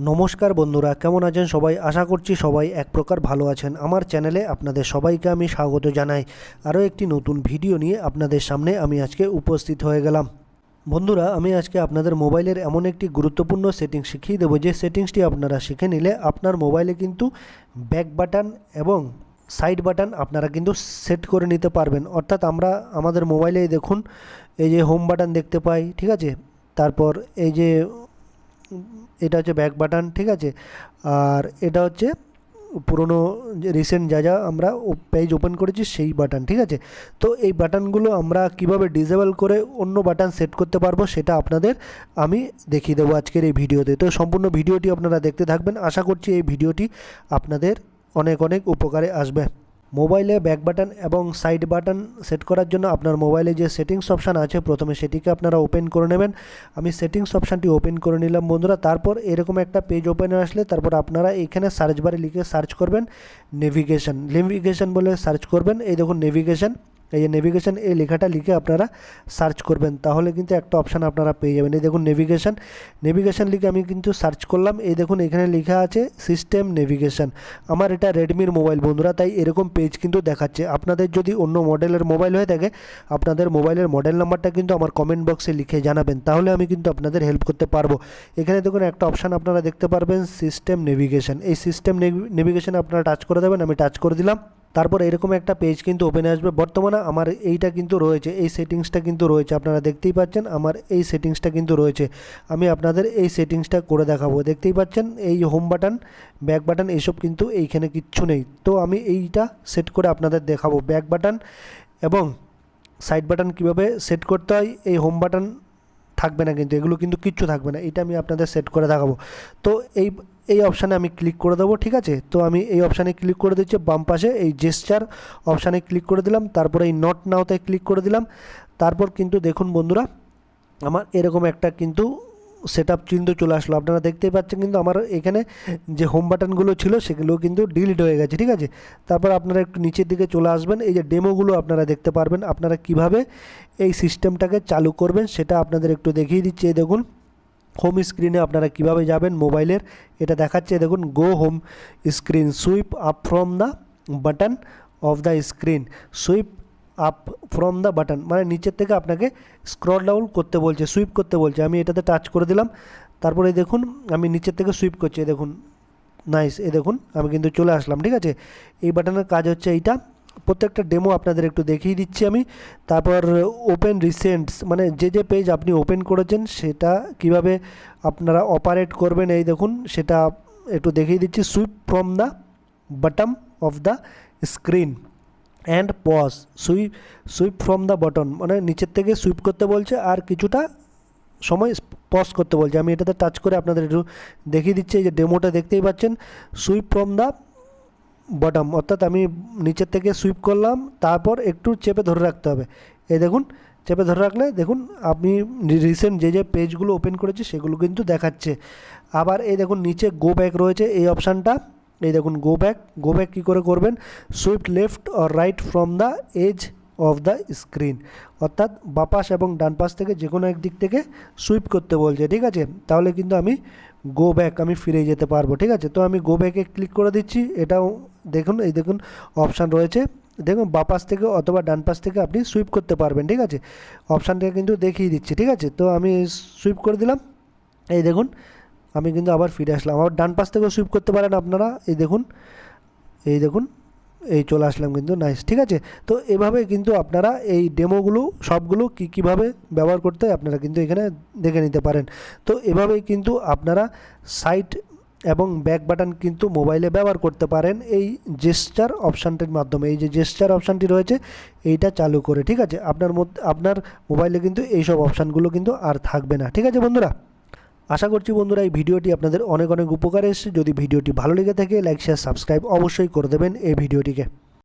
নমস্কার বন্ধুরা, কেমন আছেন সবাই? আশা করছি সবাই এক প্রকার ভালো আছেন। আমার চ্যানেলে আপনাদের সবাইকে আমি স্বাগত জানাই। আরও একটি নতুন ভিডিও নিয়ে আপনাদের সামনে আমি আজকে উপস্থিত হয়ে গেলাম। বন্ধুরা, আমি আজকে আপনাদের মোবাইলের এমন একটি গুরুত্বপূর্ণ সেটিংস শিখিয়ে দেবো, যে সেটিংসটি আপনারা শিখে নিলে আপনার মোবাইলে কিন্তু ব্যাক বাটন এবং সাইড বাটন আপনারা কিন্তু সেট করে নিতে পারবেন। অর্থাৎ আমরা আমাদের মোবাইলে দেখুন, এই যে হোম বাটন দেখতে পাই, ঠিক আছে। তারপর এই যে এটা হচ্ছে ব্যাক বাটন, ঠিক আছে। আর এটা হচ্ছে পুরনো রিসেন্ট যা আমরা পেজ ওপেন করেছি সেই বাটন, ঠিক আছে। তো এই বাটনগুলো আমরা কিভাবে ডিসেবল করে অন্য বাটন সেট করতে পারবো সেটা আপনাদের আমি দেখিয়ে দেবো আজকের এই ভিডিওতে। তো সম্পূর্ণ ভিডিওটি আপনারা দেখতে থাকবেন। আশা করছি এই ভিডিওটি আপনাদের অনেক অনেক উপকারে আসবে। মোবাইলে ব্যাক বাটন এবং সাইড বাটন সেট করার জন্য আপনার মোবাইলে যে সেটিংস অপশান আছে, প্রথমে সেটিকে আপনারা ওপেন করে নেবেন। আমি সেটিংস অপশানটি ওপেন করে নিলাম বন্ধুরা। তারপর এরকম একটা পেজ ওপেন আসলে তারপর আপনারা এখানে সার্চ বারে লিখে সার্চ করবেন নেভিগেশন বলে সার্চ করবেন। এই দেখুন নেভিগেশন, এই যে নেভিগেশন এই লেখাটা লিখে আপনারা সার্চ করবেন, তাহলে কিন্তু একটা অপশান আপনারা পেয়ে যাবেন। এই দেখুন নেভিগেশন লিখে আমি কিন্তু সার্চ করলাম। এই দেখুন এখানে লেখা আছে সিস্টেম নেভিগেশন। আমার এটা রেডমির মোবাইল বন্ধুরা, তাই এরকম পেজ কিন্তু দেখাচ্ছে। আপনাদের যদি অন্য মডেলের মোবাইল হয়ে থাকে, আপনাদের মোবাইলের মডেল নাম্বারটা কিন্তু আমার কমেন্ট বক্সে লিখে জানাবেন, তাহলে আমি কিন্তু আপনাদের হেল্প করতে পারবো। এখানে দেখুন একটা অপশান আপনারা দেখতে পারবেন সিস্টেম নেভিগেশন। এই সিস্টেম নেভিগেশনে আপনারা টাচ করে দেবেন। আমি টাচ করে দিলাম। তারপর এরকম একটা পেজ কিন্তু ওপেনে আসবে। বর্তমানে আমার এইটা কিন্তু রয়েছে, এই সেটিংসটা কিন্তু রয়েছে, আপনারা দেখতেই পাচ্ছেন আমার এই সেটিংসটা কিন্তু রয়েছে। আমি আপনাদের এই সেটিংসটা করে দেখাবো। দেখতেই পাচ্ছেন এই হোম বাটন, ব্যাক বাটন এইসব কিন্তু এইখানে কিচ্ছু নেই। তো আমি এইটা সেট করে আপনাদের দেখাবো। ব্যাক বাটন এবং সাইড বাটন কিভাবে সেট করতে হয়। এই হোম বাটন থাকবে না, কিন্তু এগুলো কিন্তু কিচ্ছু থাকবে না, এটা আমি আপনাদের সেট করে দেখাবো। তো এই অপশানে আমি ক্লিক করে দেবো, ঠিক আছে। তো আমি এই অপশানে ক্লিক করে দিচ্ছি, বাম পাশে এই জেস্চার অপশানে ক্লিক করে দিলাম। তারপরে এই নট নাওতে ক্লিক করে দিলাম। তারপর কিন্তু দেখুন বন্ধুরা, আমার এরকম একটা কিন্তু সেট আপ চিহ্ন চলে আসলো। আপনারা দেখতেই পাচ্ছেন কিন্তু আমার এখানে যে হোম বাটনগুলো ছিল সেগুলো কিন্তু ডিলিট হয়ে গেছে, ঠিক আছে। তারপর আপনারা একটু নিচের দিকে চলে আসবেন। এই যে ডেমোগুলো আপনারা দেখতে পারবেন, আপনারা কিভাবে এই সিস্টেমটাকে চালু করবেন সেটা আপনাদের একটু দেখিয়ে দিচ্ছি। এই দেখুন হোম স্ক্রিনে আপনারা কিভাবে যাবেন মোবাইলের, এটা দেখাচ্ছে। দেখুন go home screen, sweep up from the button of the screen, sweep up from the button, মানে নিচের থেকে আপনাকে স্ক্রল ডাউন করতে বলছে, সুইপ করতে বলছে। আমি এটাতে টাচ করে দিলাম। তারপরে দেখুন আমি নিচের থেকে সুইপ করছি। দেখুন নাইস, এই দেখুন আমি কিন্তু চলে আসলাম, ঠিক আছে। এই বাটনের কাজ হচ্ছে এইটা। প্রত্যেকটা ডেমো আপনাদের একটু দেখিয়ে দিচ্ছি আমি। তারপর ওপেন রিসেন্টস, মানে যে পেজ আপনি ওপেন করেছেন সেটা কিভাবে আপনারা অপারেট করবেন, এই দেখুন সেটা একটু দেখিয়ে দিচ্ছি। Swipe from the bottom of the screen and pause, swipe from the button, মানে নিচের থেকে সুইপ করতে বলছে আর কিছুটা সময় পজ করতে বলছে। আমি এটাতে টাচ করে আপনাদের একটু দেখিয়ে দিচ্ছি। এই যে ডেমোটা দেখতেই পাচ্ছেন, সুইপ ফ্রম দ্য বটম, অর্থাৎ আমি নিচের থেকে সুইপ করলাম, তারপর একটু চেপে ধরে রাখতে হবে। এই দেখুন চেপে ধরে রাখলে দেখুন আপনি রিসেন্ট যে পেজগুলো ওপেন করেছি সেগুলো কিন্তু দেখাচ্ছে। আবার এই দেখুন নিচে গো ব্যাক রয়েছে এই অপশানটা। এই দেখুন গো ব্যাক কী করে করবেন, swipe left or right from the edge of the screen, অর্থাৎ বাপাশ এবং ডান পাশ থেকে যে কোনো একদিক থেকে সুইপ করতে বলছে, ঠিক আছে। তাহলে কিন্তু আমি গো ব্যাক আমি ফিরে যেতে পারবো, ঠিক আছে। তো আমি গো ব্যাকে ক্লিক করে দিচ্ছি। এটাও দেখুন, এই দেখুন অপশান রয়েছে, দেখুন বাপাশ থেকে অথবা ডান পাশ থেকে আপনি সুইপ করতে পারবেন, ঠিক আছে। অপশানটা কিন্তু দেখিয়ে দিচ্ছি, ঠিক আছে। তো আমি সুইপ করে দিলাম। এই দেখুন আমি কিন্তু আবার ফিরে আসলাম। আবার ডান পাশ থেকেও সুইপ করতে পারেন আপনারা। এই দেখুন এই চলে আসলাম কিন্তু, নাইস, ঠিক আছে। তো এভাবে কিন্তু আপনারা এই ডেমোগুলো সবগুলো কীভাবে ব্যবহার করতে হয় আপনারা কিন্তু এখানে দেখে নিতে পারেন। তো এভাবেই কিন্তু আপনারা সাইড এবং ব্যাক বাটন কিন্তু মোবাইলে ব্যবহার করতে পারেন এই জেস্চার অপশানটির মাধ্যমে। এই যে জেস্চার অপশানটি রয়েছে এইটা চালু করে, ঠিক আছে। আপনার মোবাইলে কিন্তু এইসব অপশানগুলো কিন্তু আর থাকবে না, ঠিক আছে বন্ধুরা। আশা করছি বন্ধুরা এই ভিডিওটি আপনাদের অনেক অনেক উপকারে এসেছে। যদি ভিডিওটি ভালো লেগে থাকে লাইক শেয়ার সাবস্ক্রাইব অবশ্যই করে দেবেন এই ভিডিওটিকে।